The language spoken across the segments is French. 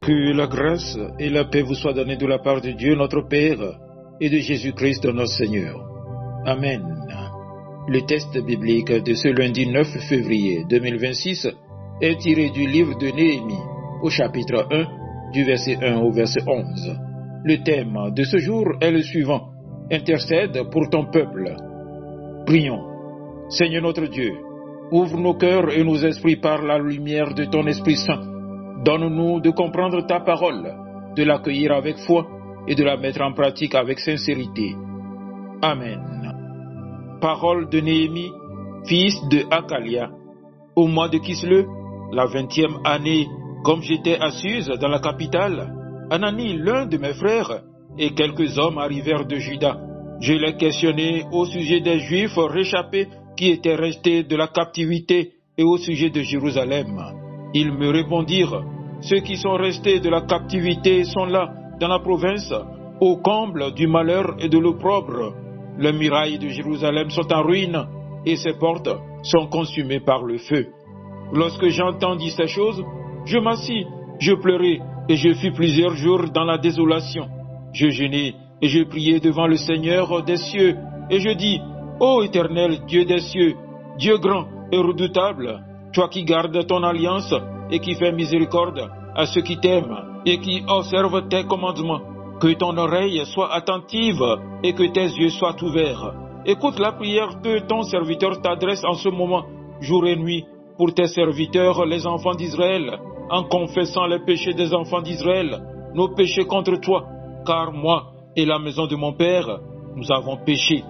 Que la grâce et la paix vous soient données de la part de Dieu notre Père et de Jésus-Christ notre Seigneur. Amen. Le texte biblique de ce lundi 9 février 2026 est tiré du livre de Néhémie, au chapitre 1, du verset 1 au verset 11. Le thème de ce jour est le suivant: intercède pour ton peuple. Prions. Seigneur notre Dieu, ouvre nos cœurs et nos esprits par la lumière de ton Esprit Saint. Donne-nous de comprendre ta parole, de l'accueillir avec foi et de la mettre en pratique avec sincérité. Amen. Parole de Néhémie, fils de Hakalia. Au mois de Kislev, la 20e année, comme j'étais à Suse dans la capitale, Anani, l'un de mes frères, et quelques hommes arrivèrent de Juda. Je les questionnai au sujet des Juifs réchappés qui étaient restés de la captivité et au sujet de Jérusalem. Ils me répondirent: ceux qui sont restés de la captivité sont là, dans la province, au comble du malheur et de l'opprobre. Les murailles de Jérusalem sont en ruine et ses portes sont consumées par le feu. Lorsque j'entendis ces choses, je m'assis, je pleurai et je fus plusieurs jours dans la désolation. Je jeûnai et je priai devant le Seigneur des cieux et je dis: ô Éternel Dieu des cieux, Dieu grand et redoutable, toi qui gardes ton alliance et qui fais miséricorde à ceux qui t'aiment et qui observent tes commandements, que ton oreille soit attentive et que tes yeux soient ouverts. Écoute la prière que ton serviteur t'adresse en ce moment, jour et nuit, pour tes serviteurs, les enfants d'Israël, en confessant les péchés des enfants d'Israël, nos péchés contre toi, car moi et la maison de mon Père, nous avons péché.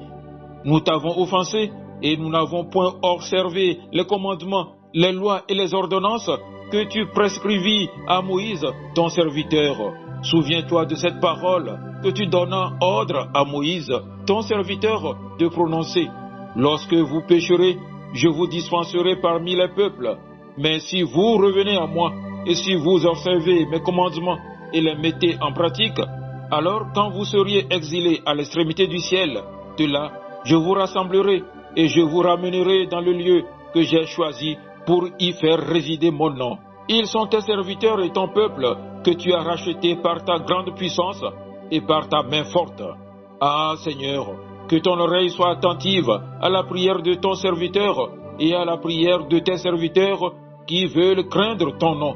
Nous t'avons offensé et nous n'avons point observé les commandements, les lois et les ordonnances que tu prescrivis à Moïse, ton serviteur. Souviens-toi de cette parole que tu donnas ordre à Moïse, ton serviteur, de prononcer. Lorsque vous pécherez, je vous dispenserai parmi les peuples. Mais si vous revenez à moi, et si vous observez mes commandements et les mettez en pratique, alors quand vous seriez exilés à l'extrémité du ciel, de là, je vous rassemblerai et je vous ramènerai dans le lieu que j'ai choisi pour y faire résider mon nom. Ils sont tes serviteurs et ton peuple que tu as racheté par ta grande puissance et par ta main forte. Ah Seigneur, que ton oreille soit attentive à la prière de ton serviteur et à la prière de tes serviteurs qui veulent craindre ton nom.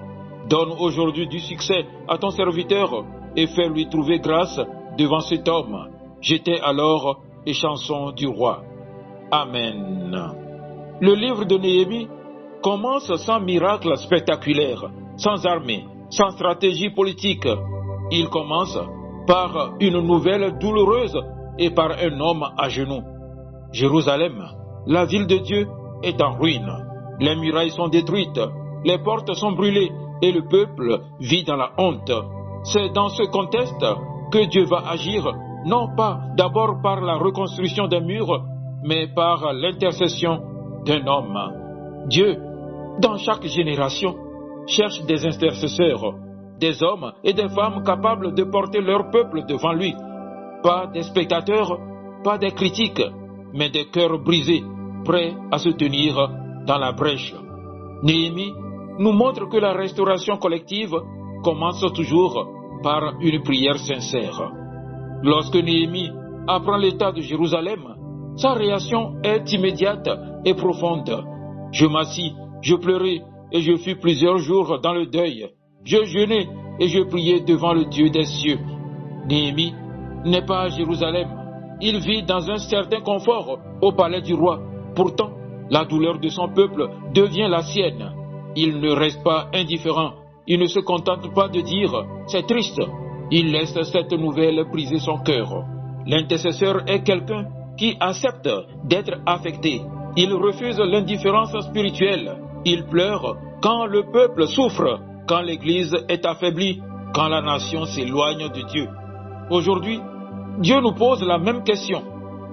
Donne aujourd'hui du succès à ton serviteur et fais-lui trouver grâce devant cet homme. J'étais alors les chansons du roi. Amen. Le livre de Néhémie commence sans miracle spectaculaire, sans armée, sans stratégie politique. Il commence par une nouvelle douloureuse et par un homme à genoux. Jérusalem, la ville de Dieu, est en ruine. Les murailles sont détruites, les portes sont brûlées et le peuple vit dans la honte. C'est dans ce contexte que Dieu va agir, non pas d'abord par la reconstruction des murs, mais par l'intercession d'un homme. Dieu, dans chaque génération, cherche des intercesseurs, des hommes et des femmes capables de porter leur peuple devant lui. Pas des spectateurs, pas des critiques, mais des cœurs brisés, prêts à se tenir dans la brèche. Néhémie nous montre que la restauration collective commence toujours par une prière sincère. Lorsque Néhémie apprend l'état de Jérusalem, sa réaction est immédiate et profonde. Je m'assis, je pleurai et je fus plusieurs jours dans le deuil. Je jeûnai et je priai devant le Dieu des cieux. Néhémie n'est pas à Jérusalem. Il vit dans un certain confort au palais du roi. Pourtant, la douleur de son peuple devient la sienne. Il ne reste pas indifférent. Il ne se contente pas de dire « c'est triste ». Il laisse cette nouvelle briser son cœur. L'intercesseur est quelqu'un qui accepte d'être affecté. Il refuse l'indifférence spirituelle. Il pleure quand le peuple souffre, quand l'Église est affaiblie, quand la nation s'éloigne de Dieu. Aujourd'hui, Dieu nous pose la même question.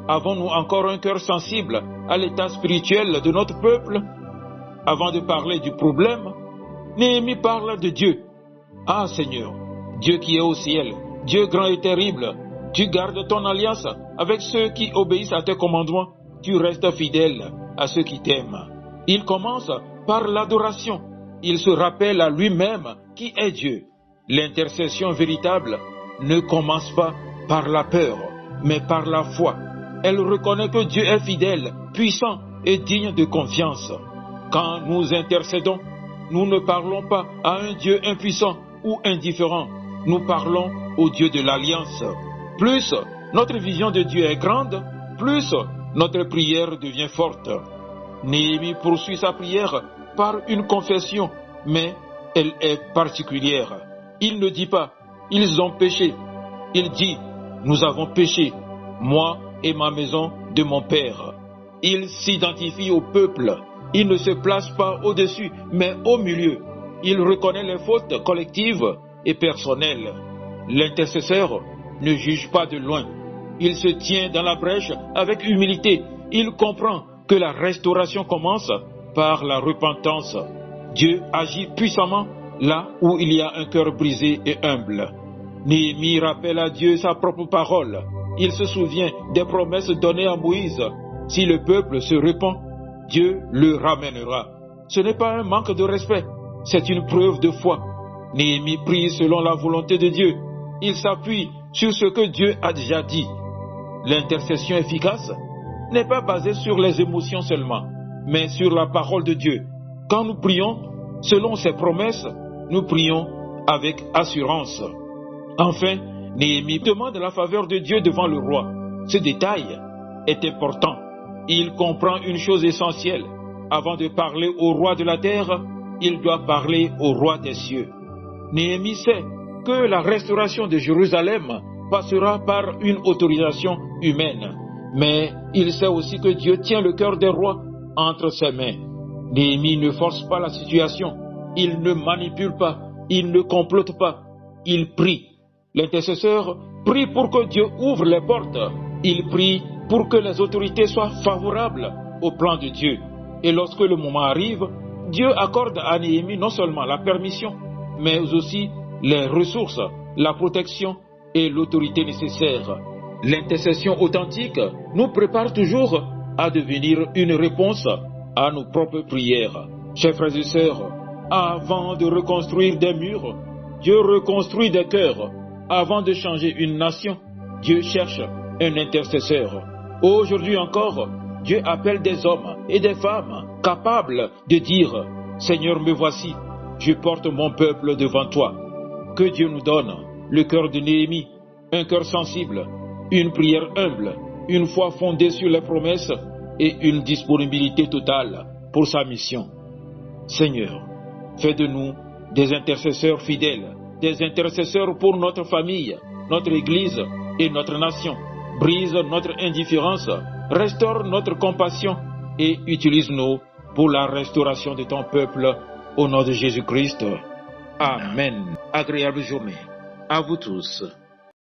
Avons-nous encore un cœur sensible à l'état spirituel de notre peuple? Avant de parler du problème, Néhémie parle de Dieu. Ah Seigneur, Dieu qui est au ciel, Dieu grand et terrible, tu gardes ton alliance avec ceux qui obéissent à tes commandements, tu restes fidèle à ceux qui t'aiment. Il commence par l'adoration. Il se rappelle à lui-même qui est Dieu. L'intercession véritable ne commence pas par la peur, mais par la foi. Elle reconnaît que Dieu est fidèle, puissant et digne de confiance. Quand nous intercédons, nous ne parlons pas à un Dieu impuissant ou indifférent. Nous parlons au Dieu de l'Alliance. Plus notre vision de Dieu est grande, plus notre prière devient forte. Néhémie poursuit sa prière par une confession, mais elle est particulière. Il ne dit pas « ils ont péché ». Il dit « nous avons péché, moi et ma maison de mon père ». Il s'identifie au peuple. Il ne se place pas au-dessus, mais au milieu. Il reconnaît les fautes collectives et personnelles. L'intercesseur ne juge pas de loin. Il se tient dans la brèche avec humilité. Il comprend que la restauration commence par la repentance. Dieu agit puissamment là où il y a un cœur brisé et humble. Néhémie rappelle à Dieu sa propre parole. Il se souvient des promesses données à Moïse. Si le peuple se repent, Dieu le ramènera. Ce n'est pas un manque de respect, c'est une preuve de foi. Néhémie prie selon la volonté de Dieu. Il s'appuie sur ce que Dieu a déjà dit. L'intercession efficace n'est pas basée sur les émotions seulement, mais sur la parole de Dieu. Quand nous prions selon ses promesses, nous prions avec assurance. Enfin, Néhémie demande la faveur de Dieu devant le roi. Ce détail est important. Il comprend une chose essentielle. Avant de parler au roi de la terre, il doit parler au roi des cieux. Néhémie sait que la restauration de Jérusalem passera par une autorisation humaine. Mais il sait aussi que Dieu tient le cœur des rois entre ses mains. Néhémie ne force pas la situation. Il ne manipule pas. Il ne complote pas. Il prie. L'intercesseur prie pour que Dieu ouvre les portes. Il prie pour que les autorités soient favorables au plan de Dieu. Et lorsque le moment arrive, Dieu accorde à Néhémie non seulement la permission, mais aussi les ressources, la protection et l'autorité nécessaires. L'intercession authentique nous prépare toujours à devenir une réponse à nos propres prières. Chers frères et sœurs, avant de reconstruire des murs, Dieu reconstruit des cœurs. Avant de changer une nation, Dieu cherche un intercesseur. Aujourd'hui encore, Dieu appelle des hommes et des femmes capables de dire « Seigneur, me voici, je porte mon peuple devant toi ». Que Dieu nous donne le cœur de Néhémie, un cœur sensible, une prière humble, une foi fondée sur les promesses et une disponibilité totale pour sa mission. Seigneur, fais de nous des intercesseurs fidèles, des intercesseurs pour notre famille, notre Église et notre nation. Brise notre indifférence, restaure notre compassion et utilise-nous pour la restauration de ton peuple au nom de Jésus-Christ. Amen. Agréable journée à vous tous.